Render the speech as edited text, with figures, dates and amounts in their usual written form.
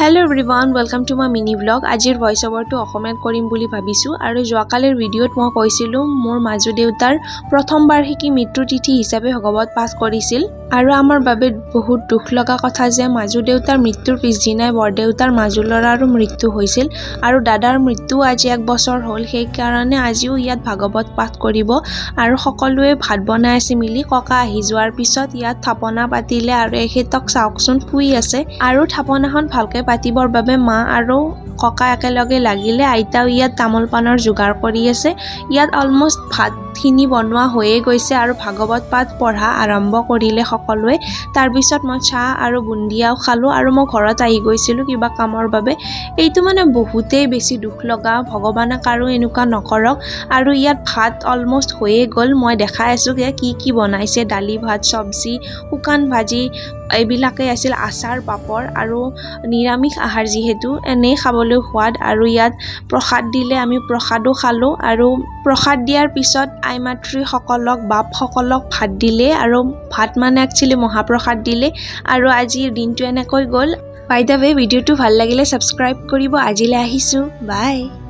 Hello everyone, welcome to my mini vlog. Ajir voice over to অসমীয়াত কৰিম বুলি ভাবিছো আৰু যোৱাকালিৰ ভিডিঅ'ত মই কৈছিলো মোৰ মাজু দেউতাৰ প্ৰথম বাৰ্ষিকী মৃত্যু তিথি হিচাপে ভগৱত পাঠ কৰিছিল আৰু আমাৰ বাবে বহুত দুখ লগা কথা যে মাজু দেউতাৰ মৃত্যুৰ পিছদিনাই বৰদেউতাৰ মাজু ল'ৰাৰো মৃত্যু হৈছিল আৰু দাদাৰ মৃত্যু আজি 1 বছৰ হ'ল সেই কাৰণে আজিও ইয়াত ভাগৱত পাঠ কৰিব আৰু সকলোৱে ভাত বনাই আছে মিলি ককা আহি যোৱাৰ পিছত ইয়াত থাপনা পাতিলে আৰু এখেতক চাওকচোন শুই আছে আৰু থাপনাখন ভালকে পাতিবৰ বাবে মা আৰু ককা একেলগে লাগিলে আইতাও ইয়াত তামোল পানৰ যোগাৰ কৰি আছে ইয়াত অলমোষ্ট ভাতখিনি বনোৱা হৈয়ে গৈছে আৰু ভাগৱত পাঠ পঢ়া আৰম্ভ কৰিলে সকলোৱে তাৰ পিছত মই চাহ আৰু বুন্দিয়াও খালো আৰু মই ঘৰত আহি গৈছিলো কিবা কামৰ বাবে এইটো মানে বহুতেই বেছি দুখ লগা ভগৱানে কাৰো এনেকুৱা নকৰক আৰু ইয়াত ভাত অলমোষ্ট হৈয়ে গ'ল মই দেখাই আছো যে কি বনাইছে দালি ভাত চব্জি শুকান ভাজি এইবিলাকে আছিল আচাৰ পাপৰ আৰু নিৰামিষ আহাৰ যিহেতু এনে খাবলৈ সোৱাদ আৰু ইয়াত প্ৰসাদ দিলে আমি প্ৰসাদো খালো আৰু প্ৰসাদ দিয়াৰ পিছত আইমাতৃ সকলক বাপ সকলক ভাত দিলে আৰু ভাত মানে একচুয়ালি মহাপ্ৰসাদ দিলে আৰু আজিৰ দিনটো এনেকৈ গ'ল বাই দ্য ৱে ভিডিঅ'টো ভাল লাগিলে সাবস্ক্ৰাইব কৰিব আজিলৈ আহিছো বাই